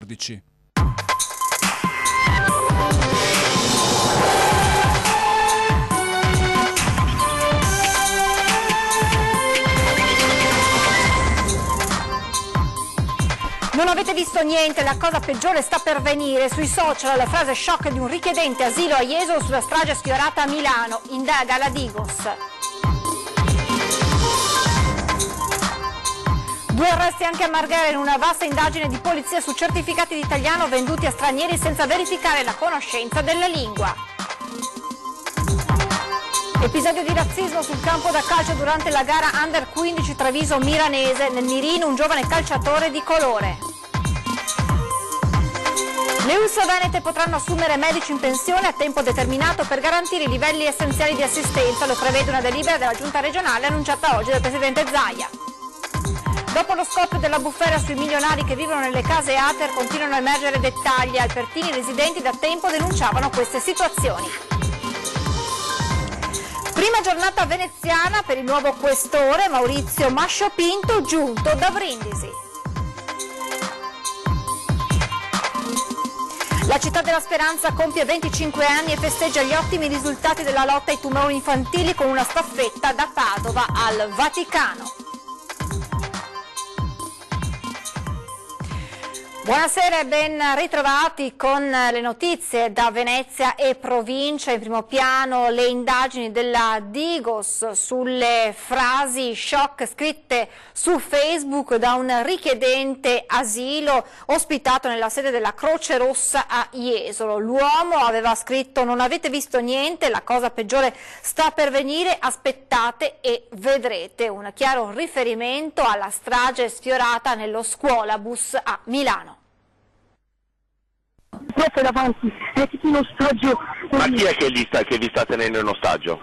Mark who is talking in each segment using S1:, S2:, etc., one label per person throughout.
S1: 14.
S2: Non avete visto niente, la cosa peggiore sta per venire. Sui social la frase shock di un richiedente asilo a Jesolo sulla strage sfiorata a Milano. Indaga la Digos. 2 arresti anche a Marghera in una vasta indagine di polizia su certificati di italiano venduti a stranieri senza verificare la conoscenza della lingua. Episodio di razzismo sul campo da calcio durante la gara Under 15 Treviso-Milanese. Nel mirino un giovane calciatore di colore. Le ULSS venete potranno assumere medici in pensione a tempo determinato per garantire i livelli essenziali di assistenza. Lo prevede una delibera della Giunta regionale annunciata oggi dal Presidente Zaia. Dopo lo scoppio della bufera sui milionari che vivono nelle case ATER continuano a emergere dettagli. Alpertini residenti da tempo denunciavano queste situazioni. Prima giornata veneziana per il nuovo questore Maurizio Masciopinto, giunto da Brindisi. La città della Speranza compie 25 anni e festeggia gli ottimi risultati della lotta ai tumori infantili con una staffetta da Padova al Vaticano. Buonasera e ben ritrovati con le notizie da Venezia e provincia. In primo piano le indagini della Digos sulle frasi shock scritte su Facebook da un richiedente asilo ospitato nella sede della Croce Rossa a Jesolo. L'uomo aveva scritto: non avete visto niente, la cosa peggiore sta per venire, aspettate e vedrete. Un chiaro riferimento alla strage sfiorata nello scuolabus a Milano.
S3: Troppo davanti, è tipo un ostaggio.
S4: Ma chi è che vi sta tenendo in ostaggio?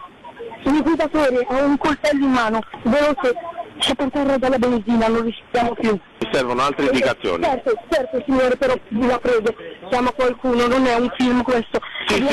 S3: Il guidatore ha un coltello in mano, veloce, c'è per terra della benzina, non riusciamo più.
S4: Mi servono altre indicazioni.
S3: Certo signore, però vi la prego, chiama qualcuno, non è un film questo.
S4: Sì,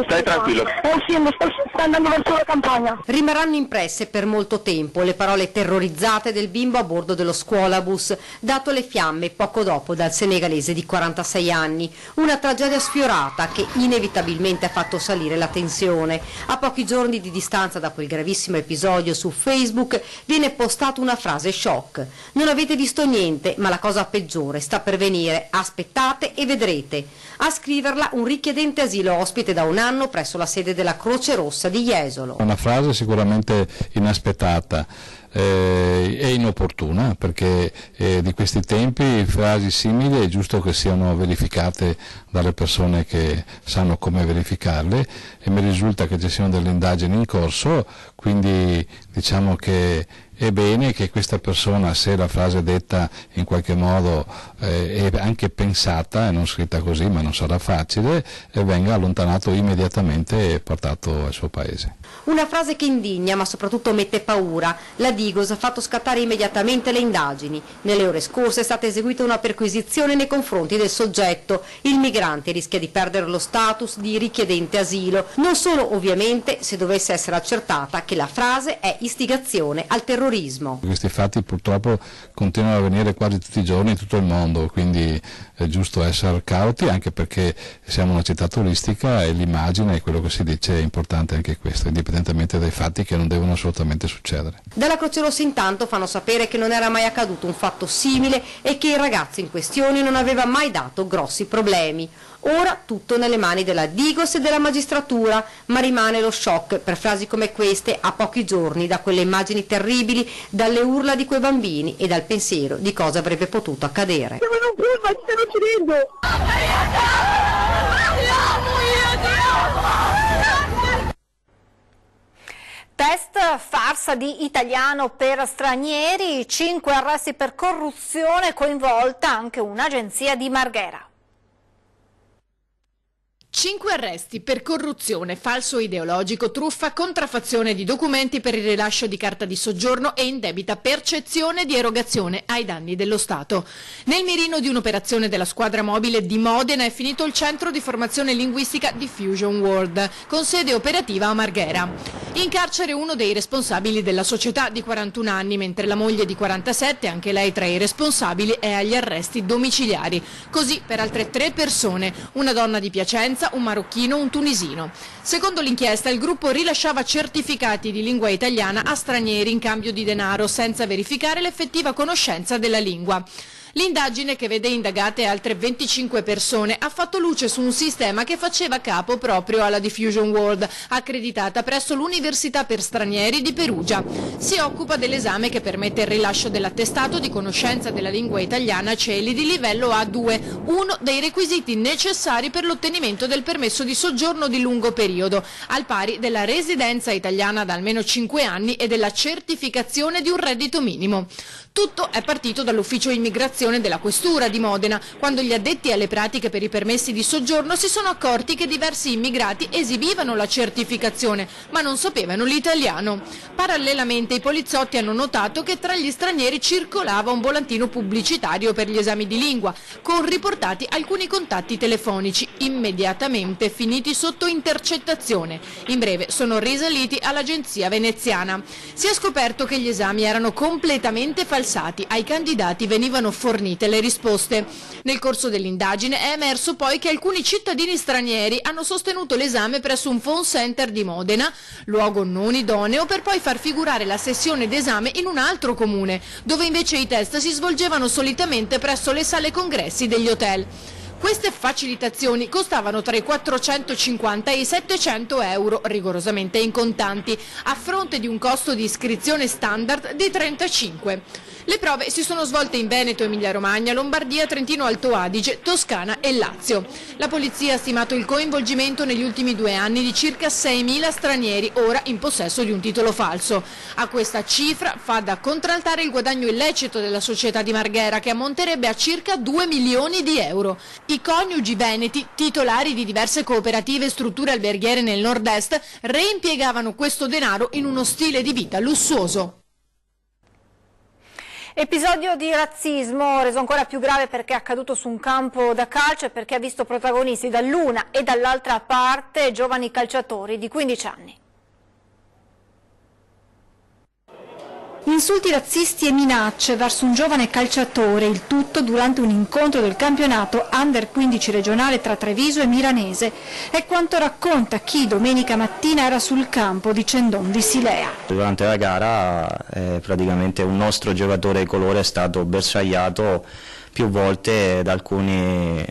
S4: stai tranquillo.
S3: È un film, sta andando verso la campagna.
S5: Rimarranno impresse per molto tempo le parole terrorizzate del bimbo a bordo dello scuolabus, dato le fiamme poco dopo dal senegalese di 46 anni. Una tragedia sfiorata che inevitabilmente ha fatto salire la tensione. A pochi giorni di distanza da quel gravissimo episodio su Facebook viene postata una frase shock. Non avete visto niente, ma la cosa peggiore sta per venire, aspettate e vedrete. A scriverla un richiedente asilo ospite da un anno presso la sede della Croce Rossa di Jesolo.
S6: Una frase sicuramente inaspettata e inopportuna, perché di questi tempi frasi simili è giusto che siano verificate dalle persone che sanno come verificarle, e mi risulta che ci siano delle indagini in corso, quindi diciamo che è bene che questa persona, se la frase detta in qualche modo è anche pensata e non scritta così, ma non sarà facile, venga allontanato immediatamente e portato al suo paese.
S5: Una frase che indigna ma soprattutto mette paura. La Digos ha fatto scattare immediatamente le indagini. Nelle ore scorse è stata eseguita una perquisizione nei confronti del soggetto. Il migrante rischia di perdere lo status di richiedente asilo, non solo ovviamente se dovesse essere accertata che la frase è istigazione al terrorismo.
S6: Questi fatti purtroppo continuano ad avvenire quasi tutti i giorni in tutto il mondo, quindi è giusto essere cauti, anche perché siamo una città turistica e l'immagine e quello che si dice è importante anche questo, indipendentemente dai fatti che non devono assolutamente succedere.
S5: Dalla Croce Rossa intanto fanno sapere che non era mai accaduto un fatto simile e che il ragazzo in questione non aveva mai dato grossi problemi. Ora tutto nelle mani della Digos e della magistratura, ma rimane lo shock per frasi come queste a pochi giorni da quelle immagini terribili, dalle urla di quei bambini e dal pensiero di cosa avrebbe potuto accadere.
S3: Siamo in un pullman, ci stanno uccidendo!
S2: Test farsa di italiano per stranieri, 5 arresti per corruzione, coinvolta anche un'agenzia di Marghera.
S1: 5 arresti per corruzione, falso ideologico, truffa, contraffazione di documenti per il rilascio di carta di soggiorno e indebita percezione di erogazione ai danni dello Stato. Nel mirino di un'operazione della squadra mobile di Modena è finito il centro di formazione linguistica Diffusion World, con sede operativa a Marghera. In carcere uno dei responsabili della società di 41 anni, mentre la moglie di 47, anche lei tra i responsabili, è agli arresti domiciliari. Così per altre 3 persone, una donna di Piacenza, un marocchino, un tunisino. Secondo l'inchiesta, il gruppo rilasciava certificati di lingua italiana a stranieri in cambio di denaro, senza verificare l'effettiva conoscenza della lingua. L'indagine, che vede indagate altre 25 persone, ha fatto luce su un sistema che faceva capo proprio alla Diffusion World, accreditata presso l'Università per Stranieri di Perugia. Si occupa dell'esame che permette il rilascio dell'attestato di conoscenza della lingua italiana CELI di livello A2, uno dei requisiti necessari per l'ottenimento del permesso di soggiorno di lungo periodo, al pari della residenza italiana da almeno 5 anni e della certificazione di un reddito minimo. Tutto è partito dall'ufficio immigrazione della Questura di Modena, quando gli addetti alle pratiche per i permessi di soggiorno si sono accorti che diversi immigrati esibivano la certificazione, ma non sapevano l'italiano. Parallelamente i poliziotti hanno notato che tra gli stranieri circolava un volantino pubblicitario per gli esami di lingua, con riportati alcuni contatti telefonici, immediatamente finiti sotto intercettazione. In breve sono risaliti all'agenzia veneziana. Si è scoperto che gli esami erano completamente falsati, ai candidati venivano fornite le risposte. Nel corso dell'indagine è emerso poi che alcuni cittadini stranieri hanno sostenuto l'esame presso un phone center di Modena, luogo non idoneo, per poi far figurare la sessione d'esame in un altro comune, dove invece i test si svolgevano solitamente presso le sale congressi degli hotel. Queste facilitazioni costavano tra i 450 e i 700 euro, rigorosamente in contanti, a fronte di un costo di iscrizione standard di 35. Le prove si sono svolte in Veneto, Emilia-Romagna, Lombardia, Trentino Alto Adige, Toscana e Lazio. La polizia ha stimato il coinvolgimento negli ultimi 2 anni di circa 6.000 stranieri, ora in possesso di un titolo falso. A questa cifra fa da contraltare il guadagno illecito della società di Marghera, che ammonterebbe a circa 2 milioni di euro. I coniugi veneti, titolari di diverse cooperative e strutture alberghiere nel nord-est, reimpiegavano questo denaro in uno stile di vita lussuoso.
S2: Episodio di razzismo reso ancora più grave perché è accaduto su un campo da calcio e perché ha visto protagonisti dall'una e dall'altra parte giovani calciatori di 15 anni. Insulti razzisti e minacce verso un giovane calciatore, il tutto durante un incontro del campionato Under 15 regionale tra Treviso e Milanese. È quanto racconta chi domenica mattina era sul campo di Cendon di Silea.
S7: Durante la gara praticamente un nostro giocatore di colore è stato bersagliato più volte da alcuni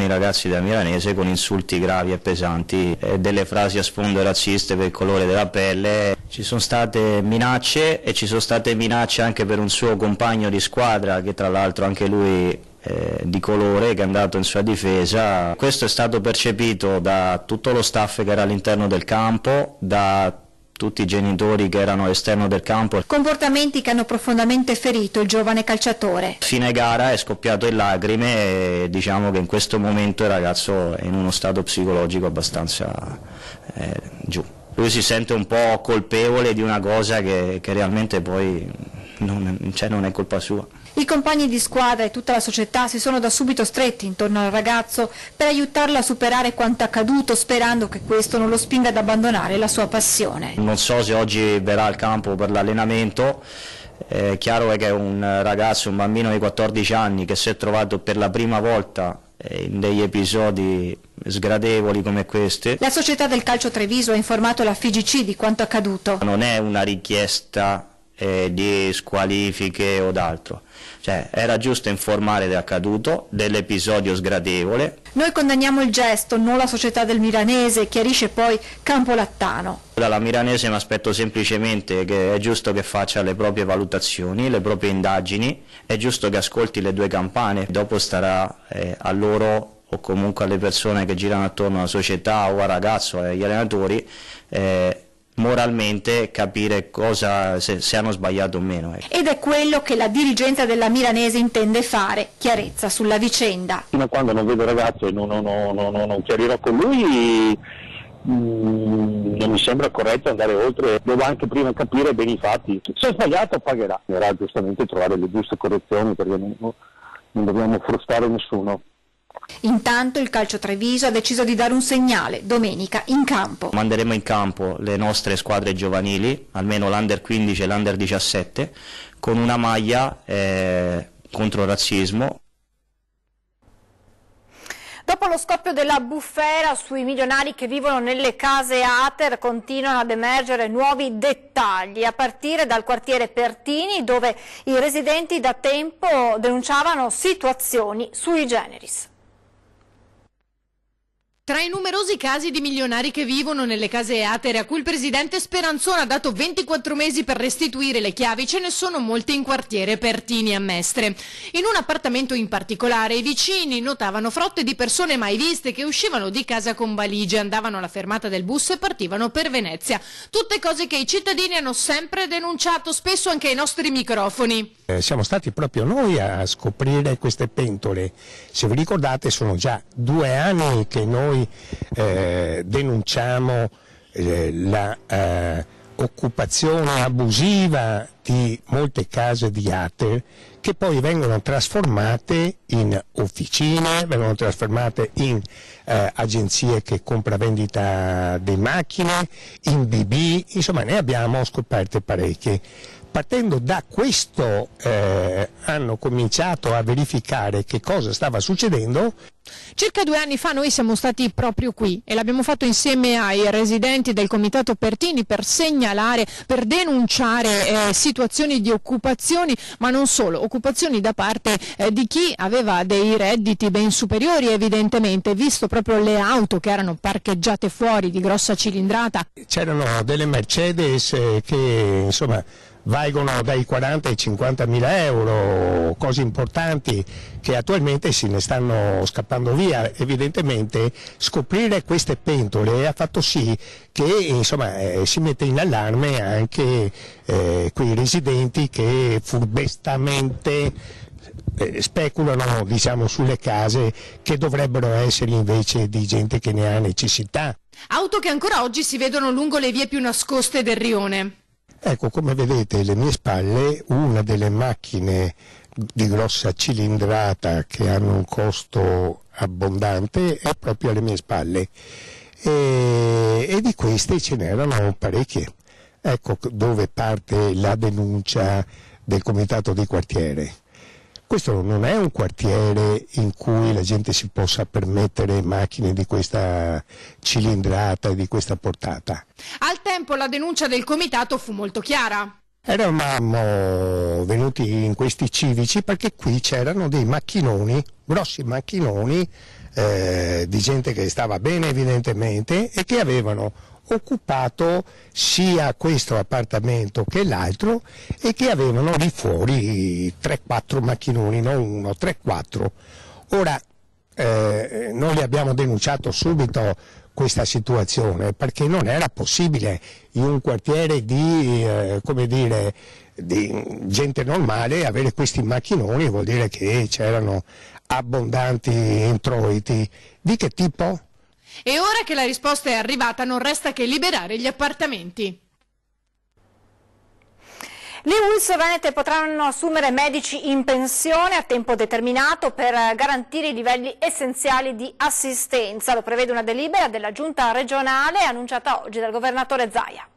S7: ragazzi della Milanese con insulti gravi e pesanti e delle frasi a sfondo razziste per il colore della pelle. Ci sono state minacce e ci sono state minacce anche per un suo compagno di squadra, che tra l'altro anche lui di colore, che è andato in sua difesa. Questo è stato percepito da tutto lo staff che era all'interno del campo, da tutti i genitori che erano all'esterno del campo.
S2: Comportamenti che hanno profondamente ferito il giovane calciatore.
S7: Fine gara è scoppiato in lacrime e diciamo che in questo momento il ragazzo è in uno stato psicologico abbastanza giù. Lui si sente un po' colpevole di una cosa che realmente poi non è colpa sua.
S2: I compagni di squadra e tutta la società si sono da subito stretti intorno al ragazzo per aiutarlo a superare quanto accaduto, sperando che questo non lo spinga ad abbandonare la sua passione.
S7: Non so se oggi verrà al campo per l'allenamento. È chiaro che è un ragazzo, un bambino di 14 anni che si è trovato per la prima volta in degli episodi sgradevoli come questi.
S2: La società del calcio Treviso ha informato la FIGC di quanto accaduto.
S7: Non è una richiesta di squalifiche o d'altro, cioè era giusto informare dell'accaduto, dell'episodio sgradevole.
S2: Noi condanniamo il gesto, non la società del Milanese, chiarisce poi Campolattano.
S7: Dalla Milanese mi aspetto semplicemente che è giusto che faccia le proprie valutazioni, le proprie indagini, è giusto che ascolti le 2 campane, dopo starà a loro o comunque alle persone che girano attorno alla società o al ragazzo e agli allenatori moralmente capire se hanno sbagliato o meno.
S2: Ed è quello che la dirigenza della Milanese intende fare, chiarezza sulla vicenda.
S3: Fino a quando non vedo il ragazzo e non chiarirò con lui, non mi sembra corretto andare oltre, devo anche prima capire bene i fatti. Se è sbagliato pagherà, bisognerà giustamente trovare le giuste correzioni, perché non dobbiamo frustare nessuno.
S2: Intanto il Calcio Treviso ha deciso di dare un segnale domenica in campo.
S7: Manderemo in campo le nostre squadre giovanili, almeno l'Under 15 e l'Under 17, con una maglia contro il razzismo.
S2: Dopo lo scoppio della bufera sui milionari che vivono nelle case Ater, continuano ad emergere nuovi dettagli, a partire dal quartiere Pertini, dove i residenti da tempo denunciavano situazioni sui generis.
S1: Tra i numerosi casi di milionari che vivono nelle case Atere a cui il presidente Speranzone ha dato 24 mesi per restituire le chiavi, ce ne sono molti in quartiere Pertini a Mestre. In un appartamento in particolare i vicini notavano frotte di persone mai viste che uscivano di casa con valigie, andavano alla fermata del bus e partivano per Venezia. Tutte cose che i cittadini hanno sempre denunciato, spesso anche ai nostri microfoni.
S8: Siamo stati proprio noi a scoprire queste pentole. Se vi ricordate, sono già 2 anni che noi denunciamo la occupazione abusiva di molte case di Ater, che poi vengono trasformate in officine, vengono trasformate in agenzie che compravendita di macchine, in BB, insomma ne abbiamo scoperte parecchie. Partendo da questo hanno cominciato a verificare che cosa stava succedendo.
S1: Circa 2 anni fa noi siamo stati proprio qui e l'abbiamo fatto insieme ai residenti del comitato Pertini per segnalare, per denunciare situazioni di occupazioni, ma non solo, occupazioni da parte di chi aveva dei redditi ben superiori evidentemente, visto proprio le auto che erano parcheggiate fuori di grossa cilindrata.
S8: C'erano delle Mercedes che insomma valgono dai 40 ai 50 mila euro, cose importanti che attualmente se ne stanno scappando via. Evidentemente scoprire queste pentole ha fatto sì che insomma, si mette in allarme anche quei residenti che furbestamente speculano, diciamo, sulle case che dovrebbero essere invece di gente che ne ha necessità.
S1: Auto che ancora oggi si vedono lungo le vie più nascoste del rione.
S8: Ecco, come vedete alle mie spalle una delle macchine di grossa cilindrata che hanno un costo abbondante è proprio alle mie spalle e di queste ce n'erano parecchie. Ecco dove parte la denuncia del comitato di quartiere. Questo non è un quartiere in cui la gente si possa permettere macchine di questa cilindrata e di questa portata.
S1: Al tempo la denuncia del comitato fu molto chiara.
S8: Eravamo venuti in questi civici perché qui c'erano dei macchinoni, grossi macchinoni di gente che stava bene evidentemente e che avevano occupato sia questo appartamento che l'altro e che avevano lì fuori 3-4 macchinoni, non uno, 3-4. Ora noi abbiamo denunciato subito questa situazione perché non era possibile in un quartiere di, come dire, di gente normale avere questi macchinoni, vuol dire che c'erano abbondanti introiti. Di che tipo?
S1: E ora che la risposta è arrivata non resta che liberare gli appartamenti.
S2: Le ULSS venete potranno assumere medici in pensione a tempo determinato per garantire i livelli essenziali di assistenza. Lo prevede una delibera della Giunta regionale annunciata oggi dal governatore Zaia.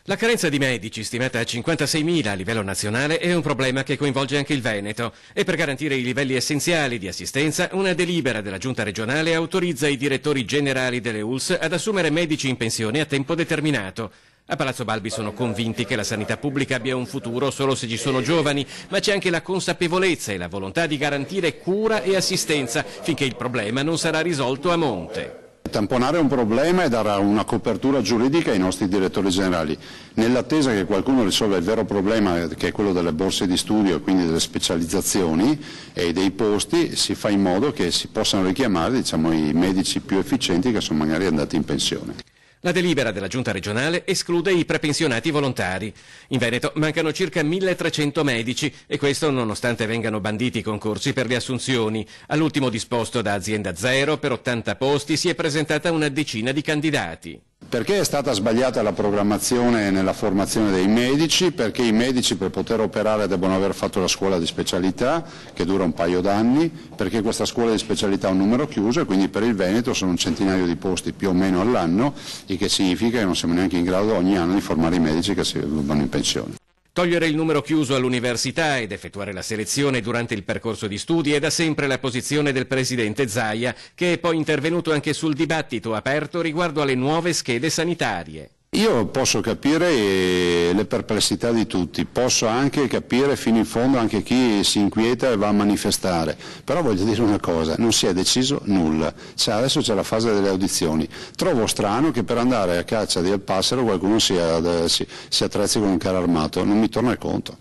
S9: La carenza di medici, stimata a 56.000 a livello nazionale, è un problema che coinvolge anche il Veneto e per garantire i livelli essenziali di assistenza una delibera della Giunta regionale autorizza i direttori generali delle ULSS ad assumere medici in pensione a tempo determinato. A Palazzo Balbi sono convinti che la sanità pubblica abbia un futuro solo se ci sono giovani, ma c'è anche la consapevolezza e la volontà di garantire cura e assistenza finché il problema non sarà risolto a monte.
S10: Tamponare un problema e dare una copertura giuridica ai nostri direttori generali, nell'attesa che qualcuno risolva il vero problema che è quello delle borse di studio e quindi delle specializzazioni e dei posti, si fa in modo che si possano richiamare, diciamo, i medici più efficienti che sono magari andati in pensione.
S9: La delibera della giunta regionale esclude i prepensionati volontari. In Veneto mancano circa 1300 medici e questo nonostante vengano banditi i concorsi per le assunzioni. All'ultimo disposto da Azienda Zero per 80 posti si è presentata una decina di candidati.
S10: Perché è stata sbagliata la programmazione nella formazione dei medici, perché i medici per poter operare devono aver fatto la scuola di specialità che dura un paio d'anni, perché questa scuola di specialità ha un numero chiuso e quindi per il Veneto sono un centinaio di posti più o meno all'anno, il che significa che non siamo neanche in grado ogni anno di formare i medici che si vanno in pensione.
S9: Togliere il numero chiuso all'università ed effettuare la selezione durante il percorso di studi è da sempre la posizione del presidente Zaia, che è poi intervenuto anche sul dibattito aperto riguardo alle nuove schede sanitarie.
S10: Io posso capire le perplessità di tutti, posso anche capire fino in fondo anche chi si inquieta e va a manifestare, però voglio dire una cosa, non si è deciso nulla, adesso c'è la fase delle audizioni. Trovo strano che per andare a caccia del passero qualcuno si attrezzi con un carro armato, non mi torna il conto.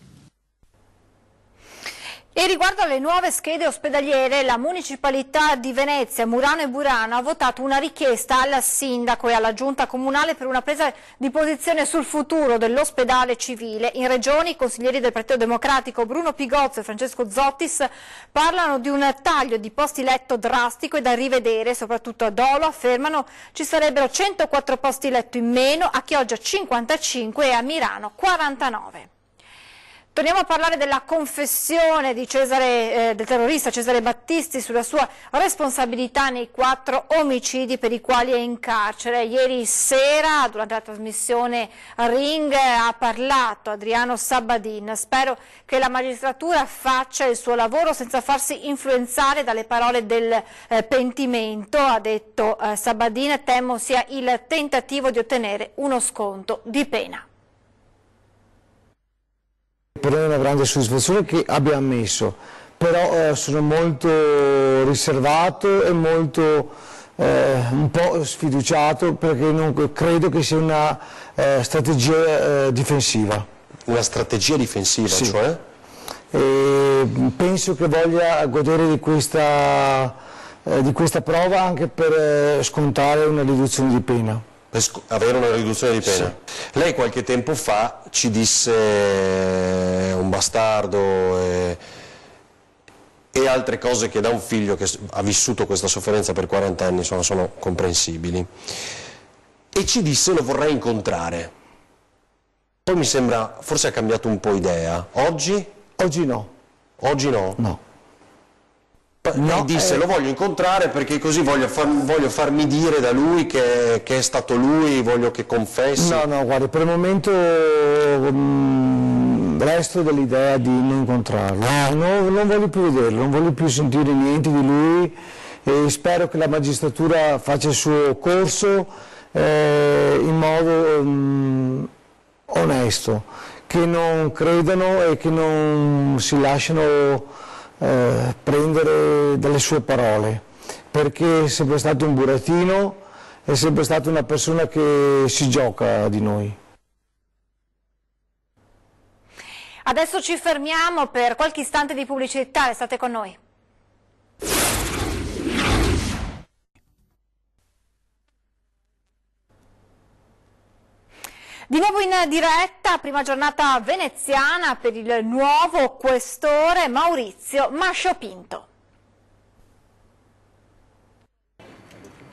S2: E riguardo alle nuove schede ospedaliere, la Municipalità di Venezia, Murano e Burano ha votato una richiesta al Sindaco e alla Giunta Comunale per una presa di posizione sul futuro dell'ospedale civile. In Regione i consiglieri del Partito Democratico Bruno Pigozzo e Francesco Zottis parlano di un taglio di posti letto drastico e da rivedere, soprattutto a Dolo affermano ci sarebbero 104 posti letto in meno, a Chioggia 55 e a Mirano 49. Torniamo a parlare della confessione di del terrorista Cesare Battisti sulla sua responsabilità nei 4 omicidi per i quali è in carcere. Ieri sera, durante la trasmissione Ring, ha parlato Adriano Sabadin. Spero che la magistratura faccia il suo lavoro senza farsi influenzare dalle parole del pentimento, ha detto Sabadin. Temo sia il tentativo di ottenere uno sconto di pena.
S11: Per noi è una grande soddisfazione che abbia ammesso, però sono molto riservato e molto un po' sfiduciato perché non credo che sia una strategia difensiva.
S12: Una strategia difensiva,
S11: sì.
S12: Cioè?
S11: Penso che voglia godere di questa prova anche per scontare una riduzione di pena.
S12: Per avere una riduzione di pena. Sì. Lei qualche tempo fa ci disse un bastardo e altre cose che da un figlio che ha vissuto questa sofferenza per 40 anni sono comprensibili. E ci disse lo vorrei incontrare. Poi mi sembra, forse ha cambiato un po' idea. Oggi?
S11: Oggi no.
S12: Oggi no?
S11: No.
S12: Lei disse lo voglio incontrare perché così voglio farmi dire da lui che è stato lui, voglio che confessi.
S11: No, guarda, per il momento resto dell'idea di non incontrarlo. Non voglio più vederlo, non voglio più sentire niente di lui e spero che la magistratura faccia il suo corso in modo onesto, che non credano e che non si lasciano prendere dalle sue parole, perché è sempre stato un burattino, è sempre stata una persona che si gioca di noi.
S2: Adesso ci fermiamo per qualche istante di pubblicità, restate con noi. Di nuovo in diretta, prima giornata veneziana per il nuovo questore Maurizio Masciopinto.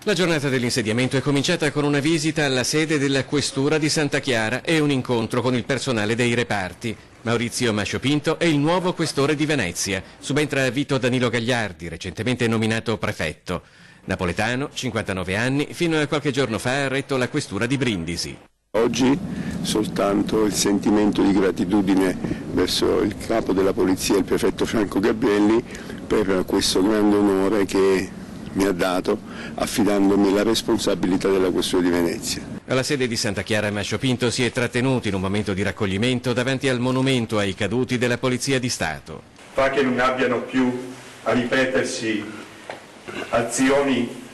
S9: La giornata dell'insediamento è cominciata con una visita alla sede della Questura di Santa Chiara e un incontro con il personale dei reparti. Maurizio Masciopinto è il nuovo questore di Venezia. Subentra Vito Danilo Gagliardi, recentemente nominato prefetto. Napoletano, 59 anni, fino a qualche giorno fa ha retto la questura di Brindisi.
S13: Oggi soltanto il sentimento di gratitudine verso il capo della polizia, il prefetto Franco Gabrielli, per questo grande onore che mi ha dato affidandomi la responsabilità della questura di Venezia.
S9: Alla sede di Santa Chiara Masciopinto si è trattenuto in un momento di raccoglimento davanti al monumento ai caduti della Polizia di Stato.
S14: Fa che non abbiano più a ripetersi azioni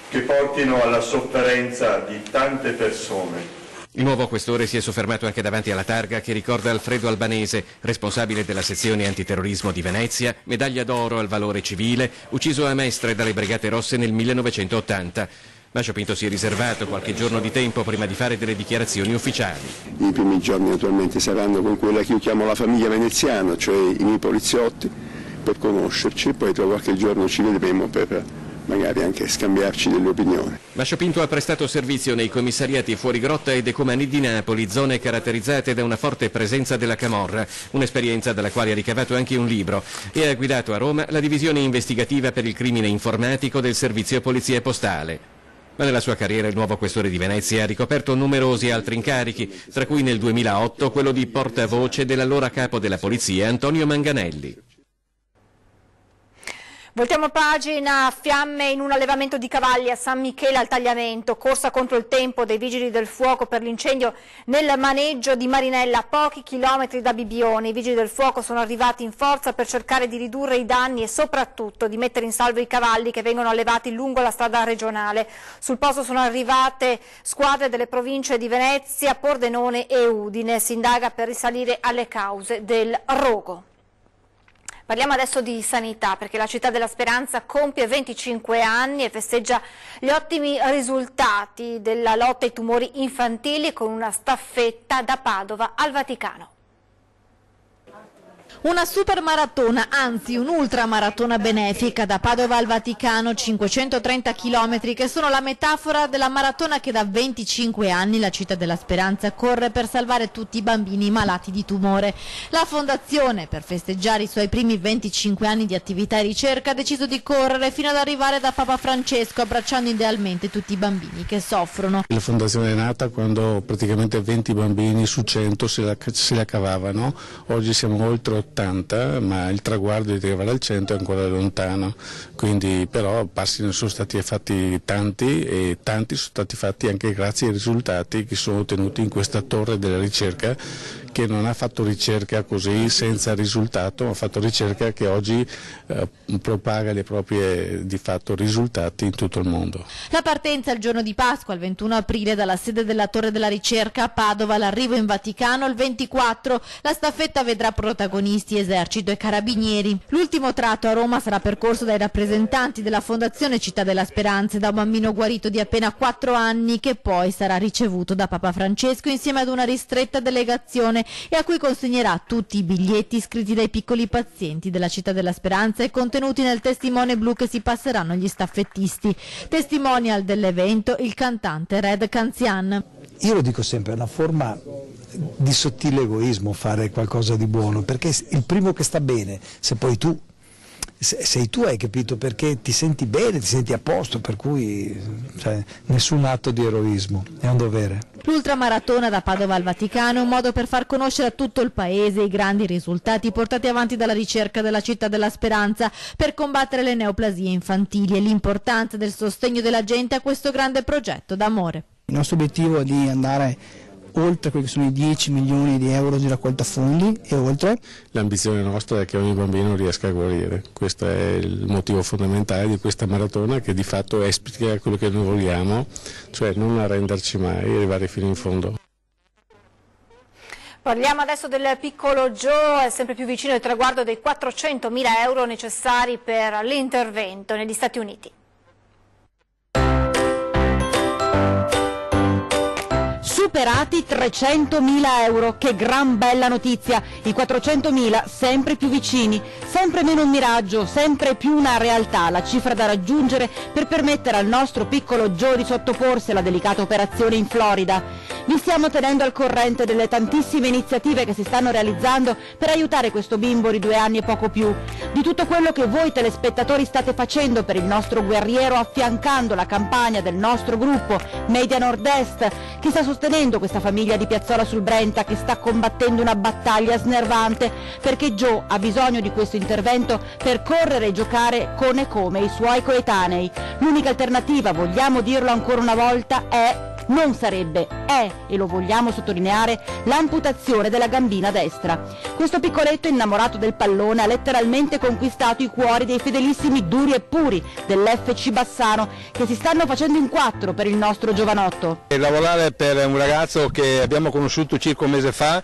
S14: che portino alla sofferenza di tante persone.
S9: Il nuovo questore si è soffermato anche davanti alla targa che ricorda Alfredo Albanese, responsabile della sezione antiterrorismo di Venezia, medaglia d'oro al valore civile, ucciso a Mestre dalle Brigate Rosse nel 1980. Mascio Pinto si è riservato qualche giorno di tempo prima di fare delle dichiarazioni ufficiali.
S13: I primi giorni naturalmente saranno con quella che io chiamo la famiglia veneziana, cioè i miei poliziotti, per conoscerci, poi tra qualche giorno ci vedremo per magari anche scambiarci delle opinioni.
S9: Mascio Pinto ha prestato servizio nei commissariati Fuorigrotta e Decumani di Napoli, zone caratterizzate da una forte presenza della camorra, un'esperienza dalla quale ha ricavato anche un libro, e ha guidato a Roma la divisione investigativa per il crimine informatico del servizio polizia postale. Ma nella sua carriera il nuovo questore di Venezia ha ricoperto numerosi altri incarichi, tra cui nel 2008 quello di portavoce dell'allora capo della polizia Antonio Manganelli.
S2: Voltiamo pagina, fiamme in un allevamento di cavalli a San Michele al Tagliamento, corsa contro il tempo dei vigili del fuoco per l'incendio nel maneggio di Marinella a pochi chilometri da Bibbione. I vigili del fuoco sono arrivati in forza per cercare di ridurre i danni e soprattutto di mettere in salvo i cavalli che vengono allevati lungo la strada regionale. Sul posto sono arrivate squadre delle province di Venezia, Pordenone e Udine. Si indaga per risalire alle cause del rogo. Parliamo adesso di sanità, perché la Città della Speranza compie 25 anni e festeggia gli ottimi risultati della lotta ai tumori infantili con una staffetta da Padova al Vaticano.
S1: Una super maratona, anzi un'ultramaratona benefica da Padova al Vaticano, 530 km, che sono la metafora della maratona che da 25 anni la Città della Speranza corre per salvare tutti i bambini malati di tumore. La Fondazione, per festeggiare i suoi primi 25 anni di attività e ricerca, ha deciso di correre fino ad arrivare da Papa Francesco, abbracciando idealmente tutti i bambini che soffrono.
S15: La Fondazione è nata quando praticamente 20 bambini su 100 se la cavavano, oggi siamo oltre 80, ma il traguardo di arrivare al 100 è ancora lontano, quindi però passi ne sono stati fatti tanti e tanti sono stati fatti anche grazie ai risultati che sono ottenuti in questa torre della ricerca, che non ha fatto ricerca così senza risultato, ma ha fatto ricerca che oggi propaga le proprie di fatto risultati in tutto il mondo.
S1: La partenza il giorno di Pasqua, il 21 aprile, dalla sede della Torre della Ricerca a Padova, l'arrivo in Vaticano il 24, la staffetta vedrà protagonisti esercito e carabinieri. L'ultimo tratto a Roma sarà percorso dai rappresentanti della Fondazione Città della Speranza e da un bambino guarito di appena 4 anni che poi sarà ricevuto da Papa Francesco insieme ad una ristretta delegazione e a cui consegnerà tutti i biglietti scritti dai piccoli pazienti della Città della Speranza e contenuti nel testimone blu che si passeranno agli staffettisti. Testimonial dell'evento il cantante Red Canzian.
S11: Io lo dico sempre, è una forma di sottile egoismo fare qualcosa di buono, perché il primo che sta bene, se poi tu sei tu, hai capito, perché ti senti bene, ti senti a posto, per cui nessun atto di eroismo, è un dovere.
S1: L'ultramaratona da Padova al Vaticano è un modo per far conoscere a tutto il paese i grandi risultati portati avanti dalla ricerca della Città della Speranza per combattere le neoplasie infantili e l'importanza del sostegno della gente a questo grande progetto d'amore.
S16: Il nostro obiettivo è di andare oltre quelli che sono i 10 milioni di euro di raccolta fondi e oltre.
S15: L'ambizione nostra è che ogni bambino riesca a guarire, questo è il motivo fondamentale di questa maratona, che di fatto esplica quello che noi vogliamo, cioè non arrenderci mai, arrivare fino in fondo.
S2: Parliamo adesso del piccolo Joe, è sempre più vicino il traguardo dei 400.000 euro necessari per l'intervento negli Stati Uniti.
S17: Superati 300.000 euro, che gran bella notizia, i 400.000 sempre più vicini, sempre meno un miraggio, sempre più una realtà, la cifra da raggiungere per permettere al nostro piccolo Joe di sottoporsi alla delicata operazione in Florida. Vi stiamo tenendo al corrente delle tantissime iniziative che si stanno realizzando per aiutare questo bimbo di 2 anni e poco più, di tutto quello che voi telespettatori state facendo per il nostro guerriero, affiancando la campagna del nostro gruppo Media Nord-Est, che sta sostenendo questa famiglia di Piazzola sul Brenta, che sta combattendo una battaglia snervante, perché Joe ha bisogno di questo intervento per correre e giocare con e come i suoi coetanei. L'unica alternativa, vogliamo dirlo ancora una volta, è non sarebbe, è, e lo vogliamo sottolineare, l'amputazione della gambina destra. Questo piccoletto innamorato del pallone ha letteralmente conquistato i cuori dei fedelissimi duri e puri dell'FC Bassano, che si stanno facendo in 4 per il nostro giovanotto.
S18: Lavorare per un ragazzo che abbiamo conosciuto circa un mese fa,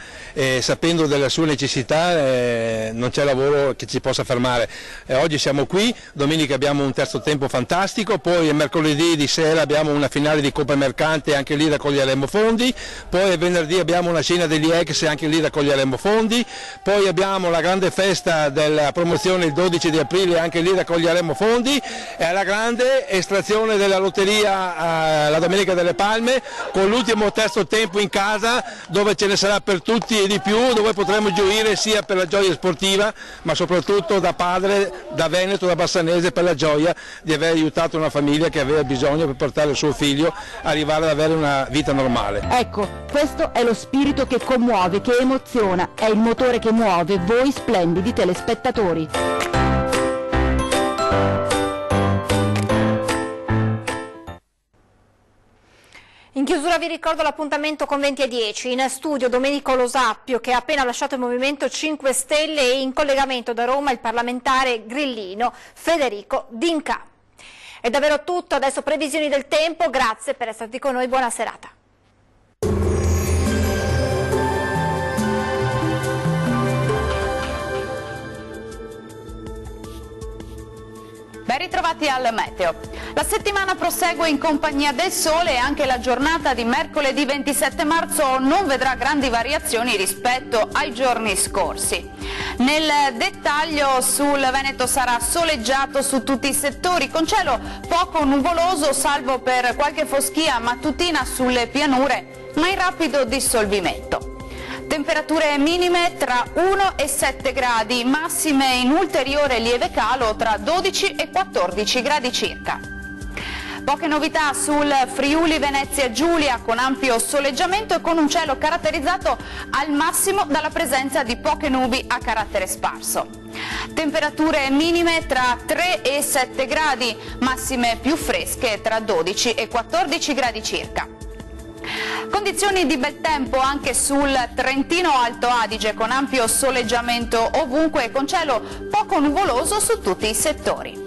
S18: sapendo della sua necessità, non c'è lavoro che ci possa fermare. Oggi siamo qui, domenica abbiamo un terzo tempo fantastico, poi mercoledì di sera abbiamo una finale di Coppa Mercante, anche lì raccoglieremo fondi, poi venerdì abbiamo una cena degli ex, anche lì raccoglieremo fondi, poi abbiamo la grande festa della promozione il 12 di aprile, anche lì raccoglieremo fondi, e la grande estrazione della lotteria la Domenica delle Palme, con l'ultimo terzo tempo in casa, dove ce ne sarà per tutti e di più, dove potremo gioire sia per la gioia sportiva, ma soprattutto da padre, da veneto, da bassanese, per la gioia di aver aiutato una famiglia che aveva bisogno per portare il suo figlio a arrivare ad avere una vita normale.
S17: Ecco, questo è lo spirito che commuove, che emoziona, è il motore che muove voi splendidi telespettatori.
S2: In chiusura vi ricordo l'appuntamento con 20 e 10, in studio Domenico Lo Sappio, che ha appena lasciato il Movimento 5 Stelle, e in collegamento da Roma il parlamentare grillino Federico D'Inca. È davvero tutto, adesso previsioni del tempo, grazie per essere stati con noi, buona serata.
S19: Ben ritrovati al meteo. La settimana prosegue in compagnia del sole e anche la giornata di mercoledì 27 marzo non vedrà grandi variazioni rispetto ai giorni scorsi. Nel dettaglio sul Veneto sarà soleggiato su tutti i settori, con cielo poco nuvoloso salvo per qualche foschia mattutina sulle pianure, ma in rapido dissolvimento. Temperature minime tra 1 e 7 gradi, massime in ulteriore lieve calo tra 12 e 14 gradi circa. Poche novità sul Friuli Venezia Giulia, con ampio soleggiamento e con un cielo caratterizzato al massimo dalla presenza di poche nubi a carattere sparso. Temperature minime tra 3 e 7 gradi, massime più fresche tra 12 e 14 gradi circa. Condizioni di bel tempo anche sul Trentino Alto Adige, con ampio soleggiamento ovunque e con cielo poco nuvoloso su tutti i settori.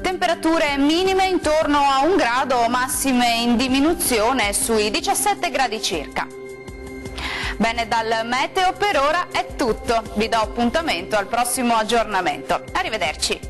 S19: Temperature minime intorno a 1 grado, massime in diminuzione sui 17 gradi circa. Bene, dal meteo per ora è tutto, vi do appuntamento al prossimo aggiornamento. Arrivederci.